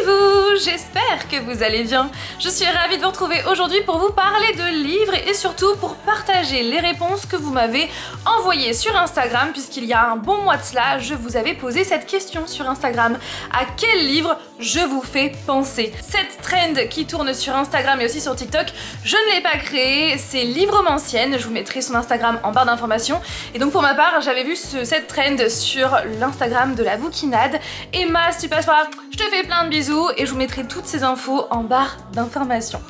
Vous, j'espère que vous allez bien. Je suis ravie de vous retrouver aujourd'hui pour vous parler de livres et surtout pour partager les réponses que vous m'avez envoyées sur Instagram, puisqu'il y a un bon mois de cela, je vous avais posé cette question sur Instagram. À quel livre je vous fais penser? Cette trend qui tourne sur Instagram et aussi sur TikTok, je ne l'ai pas créée, c'est Livromancienne, je vous mettrai son Instagram en barre d'informations. Et donc pour ma part, j'avais vu cette trend sur l'Instagram de la bouquinade. Emma, si tu passes par là, je te fais plein de bisous et je vous mettrai toutes ces infos en barre d'informations.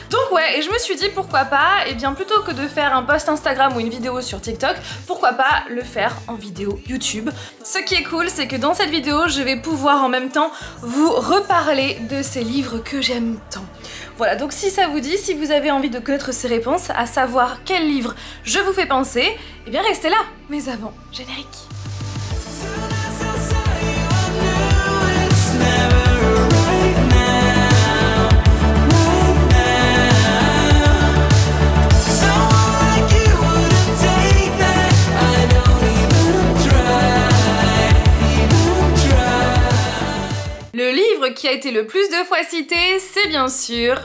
Donc ouais, et je me suis dit pourquoi pas, et bien plutôt que de faire un post Instagram ou une vidéo sur TikTok, pourquoi pas le faire en vidéo YouTube. Ce qui est cool, c'est que dans cette vidéo, je vais pouvoir en même temps vous reparler de ces livres que j'aime tant. Voilà, donc si ça vous dit, si vous avez envie de connaître ces réponses, à savoir quel livre je vous fais penser, eh bien restez là. Mais avant, générique. Le livre qui a été le plus de fois cité, c'est bien sûr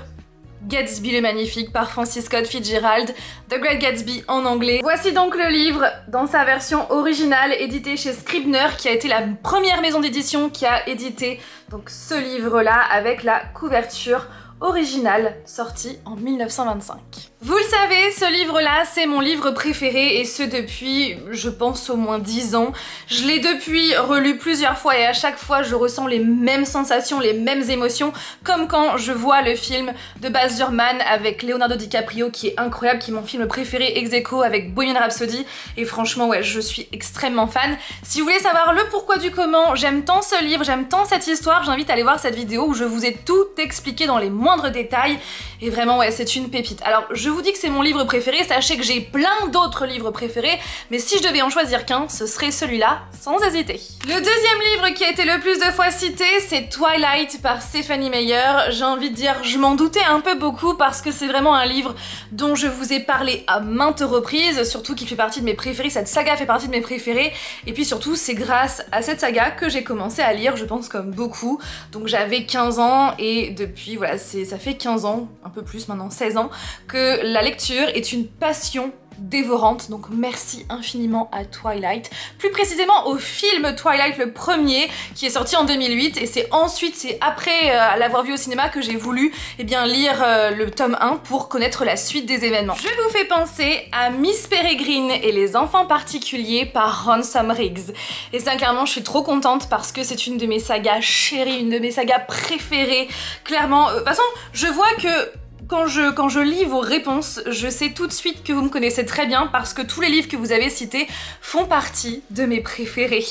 Gatsby le Magnifique par Francis Scott Fitzgerald, The Great Gatsby en anglais. Voici donc le livre dans sa version originale édité chez Scribner, qui a été la première maison d'édition qui a édité donc ce livre-là avec la couverture originale sortie en 1925. Vous le savez, ce livre-là, c'est mon livre préféré et ce depuis, je pense, au moins 10 ans. Je l'ai depuis relu plusieurs fois et à chaque fois, je ressens les mêmes sensations, les mêmes émotions, comme quand je vois le film de Baz Luhrmann avec Leonardo DiCaprio qui est incroyable, qui est mon film préféré ex aequo avec Bohemian Rhapsody et franchement, ouais, je suis extrêmement fan. Si vous voulez savoir le pourquoi du comment, j'aime tant ce livre, j'aime tant cette histoire, j'invite à aller voir cette vidéo où je vous ai tout expliqué dans les moindres détails et vraiment, ouais, c'est une pépite. Alors, je vous dis que c'est mon livre préféré, sachez que j'ai plein d'autres livres préférés, mais si je devais en choisir qu'un, ce serait celui-là, sans hésiter. Le deuxième livre qui a été le plus de fois cité, c'est Twilight par Stephenie Meyer. J'ai envie de dire, je m'en doutais un peu beaucoup parce que c'est vraiment un livre dont je vous ai parlé à maintes reprises, surtout qu'il fait partie de mes préférés, cette saga fait partie de mes préférés, et puis surtout, c'est grâce à cette saga que j'ai commencé à lire, je pense comme beaucoup. Donc j'avais 15 ans et depuis, voilà, ça fait 15 ans, un peu plus maintenant, 16 ans, que la lecture est une passion dévorante, donc merci infiniment à Twilight, plus précisément au film Twilight le premier qui est sorti en 2008 et c'est après l'avoir vu au cinéma que j'ai voulu lire le tome 1 pour connaître la suite des événements. Je vous fais penser à Miss Peregrine et les enfants particuliers par Ransom Riggs et ça clairement je suis trop contente parce que c'est une de mes sagas chéries, une de mes sagas préférées, clairement. De toute façon je vois que quand je lis vos réponses, je sais tout de suite que vous me connaissez très bien parce que tous les livres que vous avez cités font partie de mes préférés.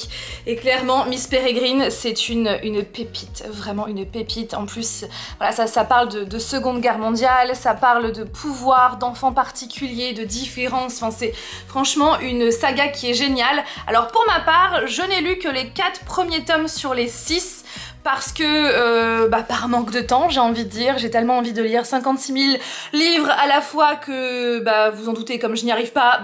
Et clairement, Miss Peregrine, c'est une pépite, vraiment une pépite. En plus, voilà, ça parle de Seconde Guerre mondiale, ça parle de pouvoir, d'enfants particuliers, de différences. Enfin, c'est franchement une saga qui est géniale. Alors pour ma part, je n'ai lu que les 4 premiers tomes sur les 6. Parce que, par manque de temps, j'ai envie de dire, j'ai tellement envie de lire 56 000 livres à la fois que, vous en doutez, comme je n'y arrive pas,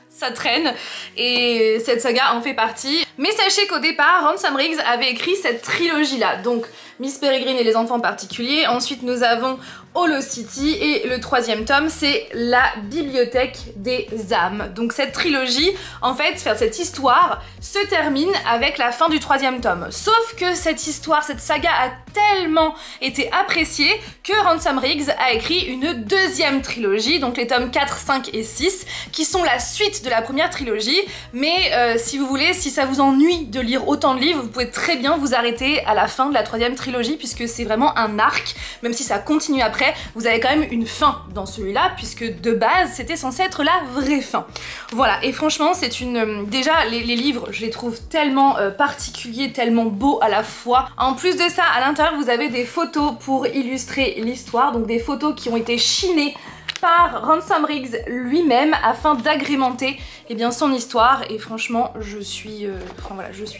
ça traîne, et cette saga en fait partie. Mais sachez qu'au départ, Ransom Riggs avait écrit cette trilogie-là, donc Miss Peregrine et les enfants particuliers, ensuite nous avons Holocity, et le 3e tome, c'est La Bibliothèque des âmes. Donc cette trilogie, en fait, cette histoire se termine avec la fin du 3e tome. Sauf que cette histoire, cette saga a tellement été appréciée que Ransom Riggs a écrit une 2e trilogie, donc les tomes 4, 5 et 6, qui sont la suite de la première trilogie. Mais si vous voulez, si ça vous ennuie de lire autant de livres, vous pouvez très bien vous arrêter à la fin de la 3e trilogie, puisque c'est vraiment un arc, même si ça continue après. Vous avez quand même une fin dans celui-là, puisque de base, c'était censé être la vraie fin. Voilà, et franchement, c'est une... Déjà, les livres, je les trouve tellement particuliers, tellement beaux à la fois. En plus de ça, à l'intérieur, vous avez des photos pour illustrer l'histoire, donc des photos qui ont été chinées par Ransom Riggs lui-même afin d'agrémenter son histoire, et franchement je suis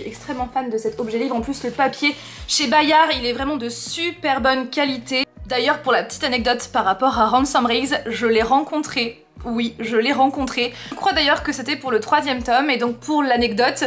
extrêmement fan de cet objet livre. En plus le papier chez Bayard, il est vraiment de super bonne qualité. D'ailleurs pour la petite anecdote par rapport à Ransom Riggs, je l'ai rencontré Oui, je l'ai rencontré. Je crois d'ailleurs que c'était pour le 3e tome, et donc pour l'anecdote,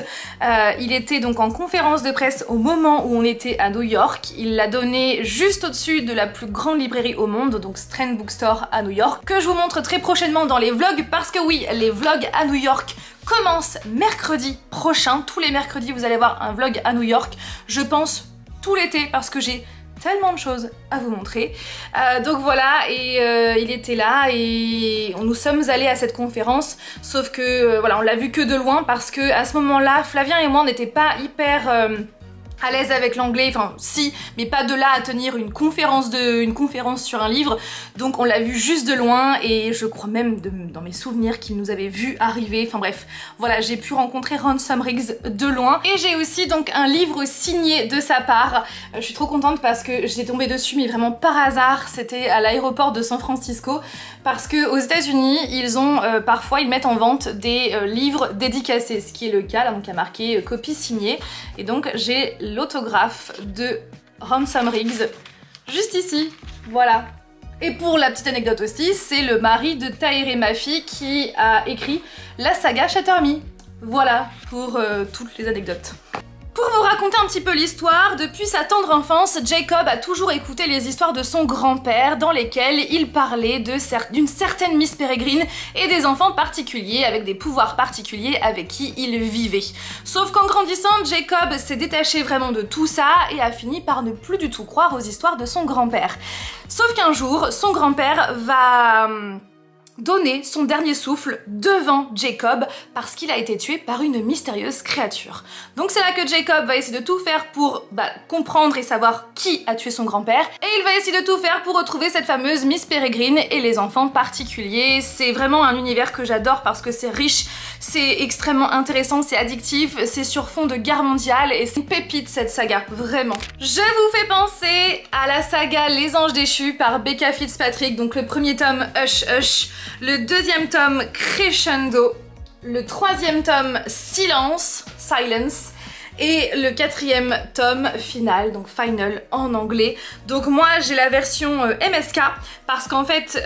il était donc en conférence de presse au moment où on était à New York. Il l'a donné juste au-dessus de la plus grande librairie au monde, donc Strand Bookstore à New York, que je vous montre très prochainement dans les vlogs, parce que oui, les vlogs à New York commencent mercredi prochain. Tous les mercredis, vous allez voir un vlog à New York, je pense tout l'été, parce que j'ai tellement de choses à vous montrer. Donc voilà, et il était là et nous sommes allés à cette conférence, sauf que voilà, on l'a vu que de loin parce que à ce moment-là, Flavien et moi on n'était pas hyper à l'aise avec l'anglais, enfin si, mais pas de là à tenir une conférence sur un livre, donc on l'a vu juste de loin, et je crois même dans mes souvenirs qu'il nous avait vu arriver, enfin bref, voilà, j'ai pu rencontrer Ransom Riggs de loin, et j'ai aussi donc un livre signé de sa part. Je suis trop contente parce que j'étais tombée dessus, mais vraiment par hasard, c'était à l'aéroport de San Francisco, parce que aux États-Unis ils ont parfois, ils mettent en vente des livres dédicacés, ce qui est le cas, là, donc il y a marqué copie signée, et donc j'ai l'autographe de Ransom Riggs juste ici, voilà. Et pour la petite anecdote aussi, c'est le mari de Tahereh Mafi qui a écrit la saga Shatter Me. Voilà pour toutes les anecdotes. Pour vous raconter un petit peu l'histoire, depuis sa tendre enfance, Jacob a toujours écouté les histoires de son grand-père dans lesquelles il parlait d'une certaine Miss Peregrine et des enfants particuliers avec des pouvoirs particuliers avec qui il vivait. Sauf qu'en grandissant, Jacob s'est détaché vraiment de tout ça et a fini par ne plus du tout croire aux histoires de son grand-père. Sauf qu'un jour, son grand-père va donner son dernier souffle devant Jacob parce qu'il a été tué par une mystérieuse créature. Donc c'est là que Jacob va essayer de tout faire pour comprendre et savoir qui a tué son grand-père, et il va essayer de tout faire pour retrouver cette fameuse Miss Peregrine et les enfants particuliers. C'est vraiment un univers que j'adore parce que c'est riche, c'est extrêmement intéressant, c'est addictif, c'est sur fond de guerre mondiale et c'est une pépite cette saga, vraiment. Je vous fais penser à la saga Les Anges Déchus par Becca Fitzpatrick, donc le premier tome Hush Hush, le deuxième tome Crescendo, le troisième tome Silence, et le quatrième tome final, donc Final en anglais. Donc moi j'ai la version MSK parce qu'en fait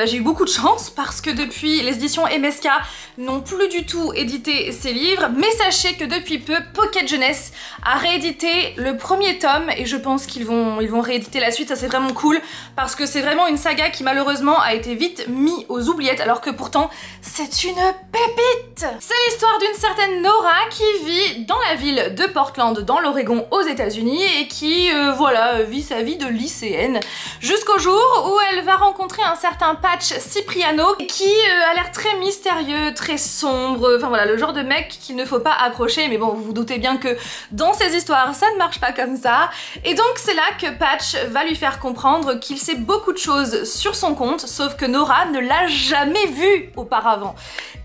j'ai eu beaucoup de chance parce que depuis les éditions MSK n'ont plus du tout édité ces livres, mais sachez que depuis peu Pocket Jeunesse a réédité le premier tome et je pense qu'ils vont rééditer la suite. Ça c'est vraiment cool parce que c'est vraiment une saga qui malheureusement a été vite mise aux oubliettes alors que pourtant c'est une pépite. C'est l'histoire d'une certaine Nora qui vit dans la ville de Portland dans l'Oregon aux États-Unis et qui voilà, vit sa vie de lycéenne jusqu'au jour où elle va rencontrer un certain Patch Cipriano qui a l'air très mystérieux, très sombre, enfin voilà, le genre de mec qu'il ne faut pas approcher, mais bon, vous vous doutez bien que dans ces histoires ça ne marche pas comme ça, et donc c'est là que Patch va lui faire comprendre qu'il sait beaucoup de choses sur son compte, sauf que Nora ne l'a jamais vu auparavant.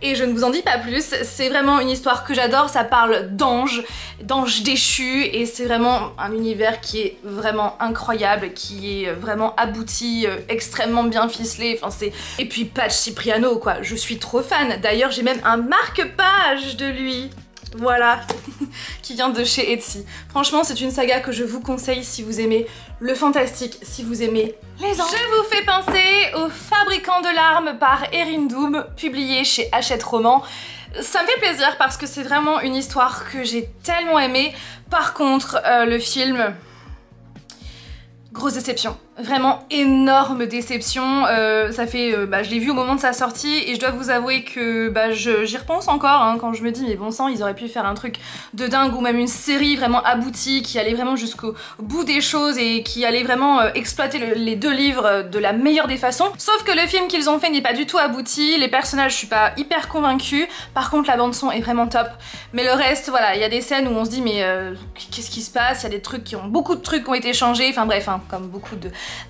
Et je ne vous en dis pas plus, c'est vraiment une histoire que j'adore, ça parle d'anges déchus, et c'est vraiment un univers qui est vraiment incroyable, qui est vraiment abouti, extrêmement bien ficelé, enfin c'est... Et puis Patch Cipriano quoi, je suis trop fan, d'ailleurs j'ai même un marque-page de lui, voilà, qui vient de chez Etsy. Franchement c'est une saga que je vous conseille si vous aimez le fantastique, si vous aimez les anges. Je vous fais penser au Fabricant de larmes par Erin Doom, publié chez Hachette Roman. Ça me fait plaisir parce que c'est vraiment une histoire que j'ai tellement aimée. Par contre, le film... Grosse déception, vraiment énorme déception. Ça fait, je l'ai vu au moment de sa sortie et je dois vous avouer que j'y repense encore hein, quand je me dis mais bon sang, ils auraient pu faire un truc de dingue ou même une série vraiment aboutie qui allait vraiment jusqu'au bout des choses et qui allait vraiment exploiter les deux livres de la meilleure des façons. Sauf que le film qu'ils ont fait n'est pas du tout abouti, les personnages je suis pas hyper convaincue, par contre la bande son est vraiment top. Mais le reste voilà, il y a des scènes où on se dit mais qu'est-ce qui se passe, il y a des trucs beaucoup de trucs qui ont été changés, enfin bref hein, comme beaucoup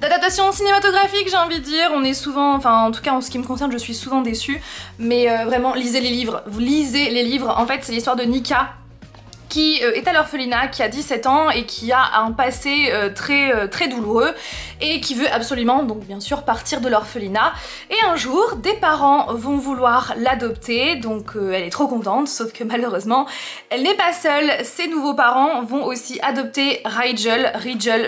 d'adaptations cinématographiques j'ai envie de dire, on est souvent, enfin en tout cas en ce qui me concerne je suis souvent déçue, mais vraiment lisez les livres, vous lisez les livres. En fait c'est l'histoire de Nika qui est à l'orphelinat, qui a 17 ans et qui a un passé très douloureux et qui veut absolument, donc bien sûr, partir de l'orphelinat. Et un jour, des parents vont vouloir l'adopter, donc elle est trop contente, sauf que malheureusement, elle n'est pas seule. Ses nouveaux parents vont aussi adopter Rigel,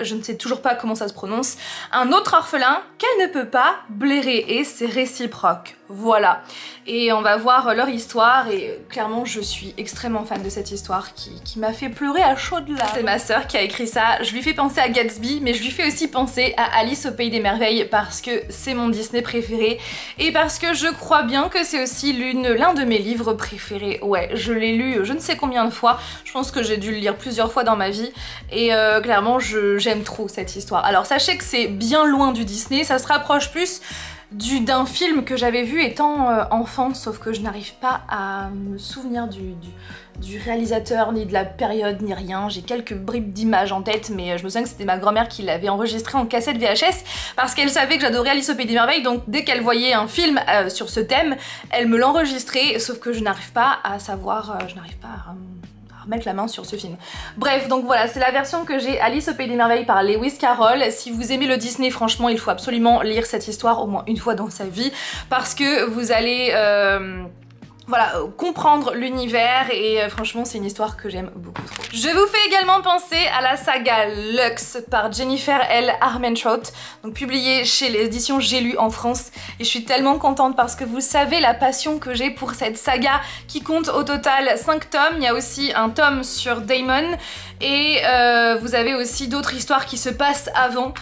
je ne sais toujours pas comment ça se prononce, un autre orphelin qu'elle ne peut pas blairer, et c'est réciproque. Voilà, et on va voir leur histoire et clairement je suis extrêmement fan de cette histoire qui m'a fait pleurer à chaudes larmes. C'est ma sœur qui a écrit ça, je lui fais penser à Gatsby mais je lui fais aussi penser à Alice au Pays des Merveilles parce que c'est mon Disney préféré et parce que je crois bien que c'est aussi l'un de mes livres préférés. Ouais, je l'ai lu je ne sais combien de fois, je pense que j'ai dû le lire plusieurs fois dans ma vie et clairement j'aime trop cette histoire. Alors sachez que c'est bien loin du Disney, ça se rapproche plus d'un film que j'avais vu étant enfant, sauf que je n'arrive pas à me souvenir du réalisateur, ni de la période, ni rien. J'ai quelques bribes d'images en tête, mais je me souviens que c'était ma grand-mère qui l'avait enregistré en cassette VHS, parce qu'elle savait que j'adorais Alice au Pays des Merveilles, donc dès qu'elle voyait un film sur ce thème, elle me l'enregistrait, sauf que je n'arrive pas à savoir, je n'arrive pas à mettre la main sur ce film. Bref, donc voilà, c'est la version que j'ai, Alice au Pays des Merveilles par Lewis Carroll. Si vous aimez le Disney, franchement, il faut absolument lire cette histoire au moins une fois dans sa vie, parce que vous allez voilà, comprendre l'univers et franchement c'est une histoire que j'aime beaucoup trop. Je vous fais également penser à la saga Lux par Jennifer L. Armentrout, donc publiée chez les éditions J'ai lu en France, et je suis tellement contente parce que vous savez la passion que j'ai pour cette saga qui compte au total 5 tomes. Il y a aussi un tome sur Damon et vous avez aussi d'autres histoires qui se passent avant.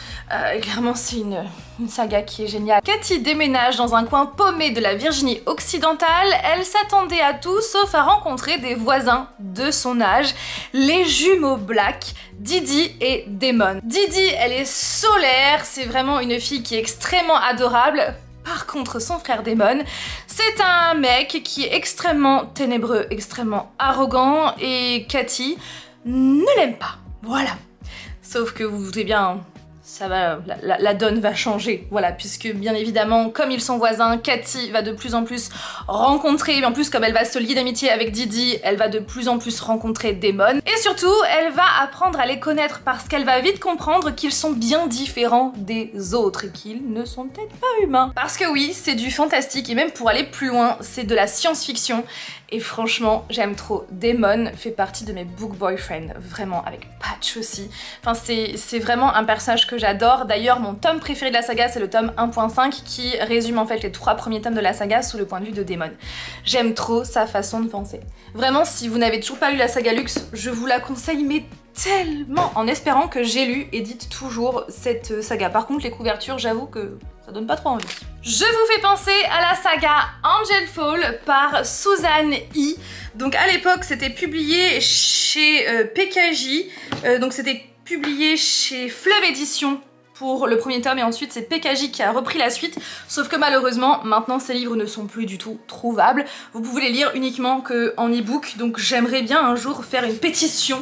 Et clairement c'est une saga qui est géniale. Katy déménage dans un coin paumé de la Virginie occidentale. Elle s'attendait à tout sauf à rencontrer des voisins de son âge, les jumeaux Black, Didi et Damon. Didi, elle est solaire, c'est vraiment une fille qui est extrêmement adorable. Par contre, son frère Damon, c'est un mec qui est extrêmement ténébreux, extrêmement arrogant, et Katy ne l'aime pas. Voilà. Sauf que vous vous doutez bien, ça va, la donne va changer, voilà, puisque bien évidemment, comme ils sont voisins, Katy va de plus en plus rencontrer, et en plus comme elle va se lier d'amitié avec Didi, elle va de plus en plus rencontrer Damon, et surtout, elle va apprendre à les connaître parce qu'elle va vite comprendre qu'ils sont bien différents des autres et qu'ils ne sont peut-être pas humains. Parce que oui, c'est du fantastique, et même pour aller plus loin, c'est de la science-fiction, et franchement, j'aime trop. Damon fait partie de mes book boyfriends, vraiment, avec Patch aussi. Enfin, c'est vraiment un personnage que j'adore. D'ailleurs, mon tome préféré de la saga, c'est le tome 1.5 qui résume en fait les 3 premiers tomes de la saga sous le point de vue de Damon. J'aime trop sa façon de penser. Vraiment, si vous n'avez toujours pas lu la saga Lux, je vous la conseille, mais tellement, en espérant que J'ai lu édite toujours cette saga. Par contre, les couvertures, j'avoue que ça donne pas trop envie. Je vous fais penser à la saga Angel Fall par Suzanne E. Donc à l'époque, c'était publié chez PKJ, donc c'était publié chez Fleuve Édition pour le premier tome, et ensuite c'est PKJ qui a repris la suite, sauf que malheureusement maintenant ces livres ne sont plus du tout trouvables. Vous pouvez les lire uniquement qu'en e-book, donc j'aimerais bien un jour faire une pétition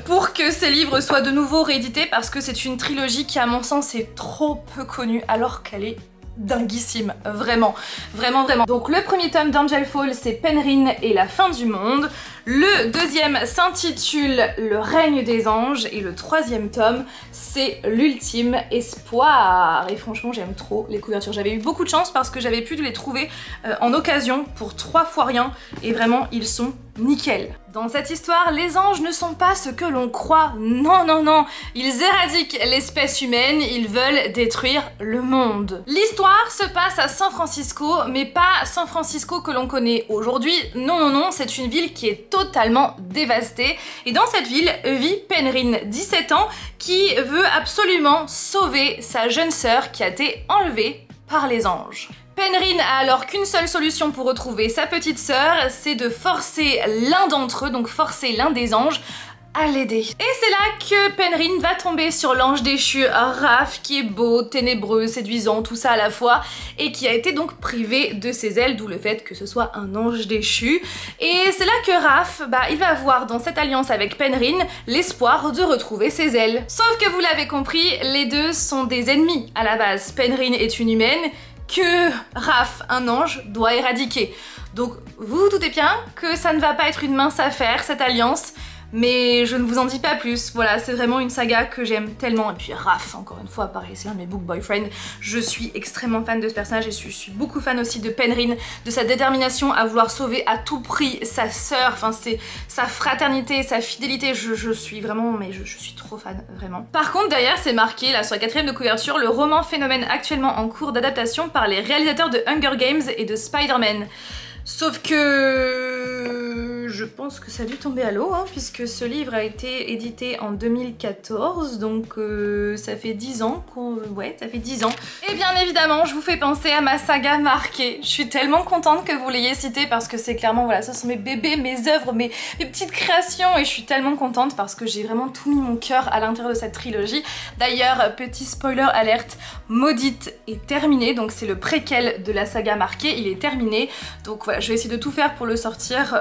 pour que ces livres soient de nouveau réédités, parce que c'est une trilogie qui à mon sens est trop peu connue alors qu'elle est dinguissime, vraiment, vraiment, vraiment. Donc le premier tome d'Angel Fall, c'est Penryn et la fin du monde. Le deuxième s'intitule Le règne des anges, et le troisième tome, c'est l'ultime espoir. Et franchement, j'aime trop les couvertures. J'avais eu beaucoup de chance parce que j'avais pu les trouver en occasion pour 3 fois rien, et vraiment, ils sont nickel. Dans cette histoire, les anges ne sont pas ce que l'on croit. Non, non, non. Ils éradiquent l'espèce humaine, ils veulent détruire le monde. L'histoire se passe à San Francisco, mais pas San Francisco que l'on connaît aujourd'hui. Non, non, non, c'est une ville qui est totalement dévastée. Et dans cette ville vit Penryn, 17 ans, qui veut absolument sauver sa jeune sœur qui a été enlevée par les anges. Penryn a alors qu'une seule solution pour retrouver sa petite sœur, c'est de forcer l'un d'entre eux, donc forcer l'un des anges, à l'aider. Et c'est là que Penryn va tomber sur l'ange déchu Raph, qui est beau, ténébreux, séduisant, tout ça à la fois, et qui a été donc privé de ses ailes, d'où le fait que ce soit un ange déchu. Et c'est là que Raph, il va voir dans cette alliance avec Penryn l'espoir de retrouver ses ailes. Sauf que vous l'avez compris, les deux sont des ennemis à la base. Penryn est une humaine que Raph, un ange, doit éradiquer. Donc vous vous doutez bien que ça ne va pas être une mince affaire, cette alliance, mais je ne vous en dis pas plus. Voilà, c'est vraiment une saga que j'aime tellement. Et puis Raph, encore une fois, pareil, c'est l'un de mes book boyfriends. Je suis extrêmement fan de ce personnage et je suis beaucoup fan aussi de Penryn, de sa détermination à vouloir sauver à tout prix sa sœur, enfin c'est sa fraternité, sa fidélité, je suis vraiment, mais je suis trop fan, vraiment. Par contre, d'ailleurs, c'est marqué là sur la 4e de couverture, le roman phénomène actuellement en cours d'adaptation par les réalisateurs de Hunger Games et de Spider-Man. Sauf que je pense que ça a dû tomber à l'eau, hein, puisque ce livre a été édité en 2014, donc ça fait 10 ans qu'on... Ouais, ça fait 10 ans. Et bien évidemment, je vous fais penser à ma saga marquée. Je suis tellement contente que vous l'ayez citée parce que c'est clairement, voilà, ça sont mes bébés, mes œuvres, mes petites créations, et je suis tellement contente parce que j'ai vraiment tout mis mon cœur à l'intérieur de cette trilogie. D'ailleurs, petit spoiler alerte, Maudite est terminé, donc c'est le préquel de la saga marquée, il est terminé, donc voilà, je vais essayer de tout faire pour le sortir,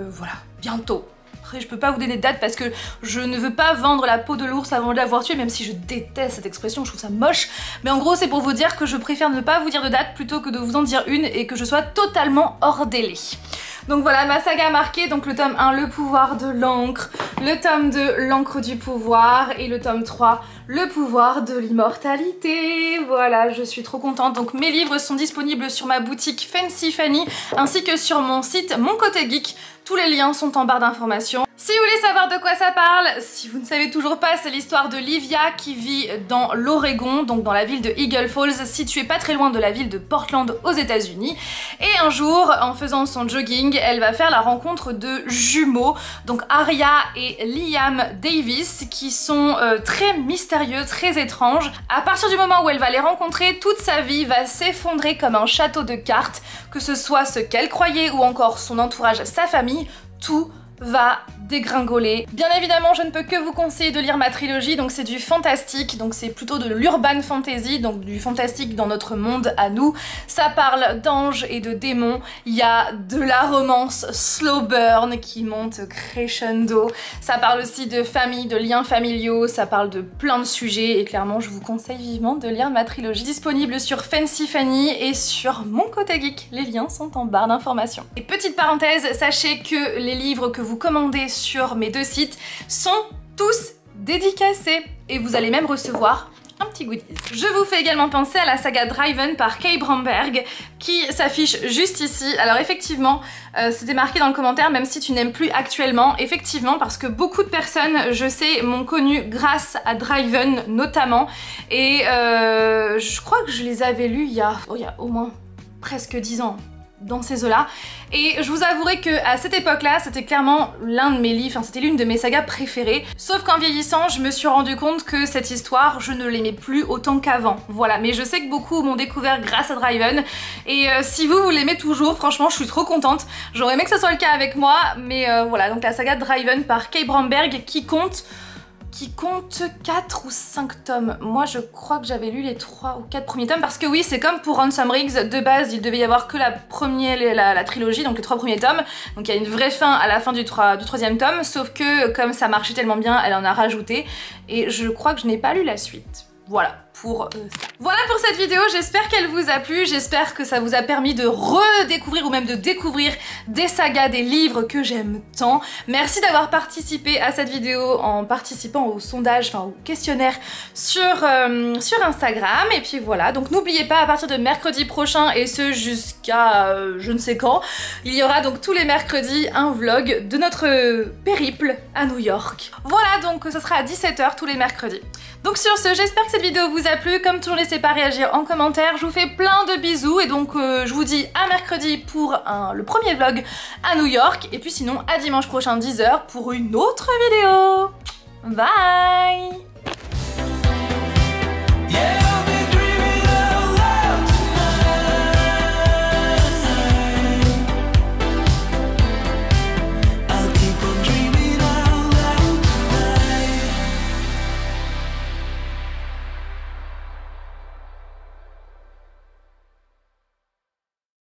voilà, bientôt. Après, je peux pas vous donner de date parce que je ne veux pas vendre la peau de l'ours avant de l'avoir tué, même si je déteste cette expression, je trouve ça moche. Mais en gros, c'est pour vous dire que je préfère ne pas vous dire de date plutôt que de vous en dire une et que je sois totalement hors délai. Donc voilà, ma saga marquée, donc le tome 1, le pouvoir de l'encre, le tome 2, l'encre du pouvoir, et le tome 3, le pouvoir de l'immortalité. Voilà, je suis trop contente. Donc mes livres sont disponibles sur ma boutique Fancy Fanny, ainsi que sur mon site Mon Côté Geek. Tous les liens sont en barre d'informations. Si vous voulez savoir de quoi ça parle, si vous ne savez toujours pas, c'est l'histoire de Livia qui vit dans l'Oregon, donc dans la ville de Eagle Falls, située pas très loin de la ville de Portland aux États-Unis. Et un jour, en faisant son jogging, elle va faire la rencontre de jumeaux, donc Aria et Liam Davis, qui sont très mystérieux, très étranges. À partir du moment où elle va les rencontrer, toute sa vie va s'effondrer comme un château de cartes, que ce soit ce qu'elle croyait ou encore son entourage, sa famille, tout va dégringoler. Bien évidemment, je ne peux que vous conseiller de lire ma trilogie, donc c'est du fantastique, donc c'est plutôt de l'urban fantasy, donc du fantastique dans notre monde à nous. Ça parle d'anges et de démons, il y a de la romance slow burn qui monte crescendo, ça parle aussi de famille, de liens familiaux, ça parle de plein de sujets, et clairement je vous conseille vivement de lire ma trilogie, disponible sur Fancy Fanny et sur Mon Côté Geek, les liens sont en barre d'informations. Et petite parenthèse, sachez que les livres que vous commandez sur mes deux sites sont tous dédicacés et vous allez même recevoir un petit goodies. Je vous fais également penser à la saga Driven par Kay Bromberg qui s'affiche juste ici. Alors effectivement, c'était marqué dans le commentaire, même si tu n'aimes plus actuellement, effectivement, parce que beaucoup de personnes, je sais, m'ont connue grâce à Driven notamment, et je crois que je les avais lus il y a au moins presque 10 ans. Dans ces eaux-là. Et je vous avouerai que à cette époque-là, c'était clairement l'un de mes livres, enfin c'était l'une de mes sagas préférées. Sauf qu'en vieillissant, je me suis rendu compte que cette histoire, je ne l'aimais plus autant qu'avant. Voilà, mais je sais que beaucoup m'ont découvert grâce à Driven. Et si vous l'aimez toujours, franchement, je suis trop contente. J'aurais aimé que ce soit le cas avec moi, mais voilà, donc la saga Driven par Kay Bromberg qui compte 4 ou 5 tomes. Moi je crois que j'avais lu les 3 ou 4 premiers tomes parce que oui, c'est comme pour Ransom Riggs, de base il devait y avoir que la trilogie, donc les 3 premiers tomes, donc il y a une vraie fin à la fin du 3e tome, sauf que comme ça marchait tellement bien, elle en a rajouté et je crois que je n'ai pas lu la suite. Voilà pour ça. Voilà pour cette vidéo, j'espère qu'elle vous a plu, j'espère que ça vous a permis de redécouvrir ou même de découvrir des sagas, des livres que j'aime tant. Merci d'avoir participé à cette vidéo en participant au sondage, enfin au questionnaire sur Instagram. Et puis voilà, donc n'oubliez pas, à partir de mercredi prochain et ce jusqu'à je ne sais quand, il y aura donc tous les mercredis un vlog de notre périple à New York. Voilà, donc ce sera à 17 h tous les mercredis. Donc sur ce, j'espère que cette vidéo vous a plu. Comme toujours, n'hésitez pas à réagir en commentaire. Je vous fais plein de bisous et donc je vous dis à mercredi pour le premier vlog à New York. Et puis sinon à dimanche prochain 10 h pour une autre vidéo. Bye!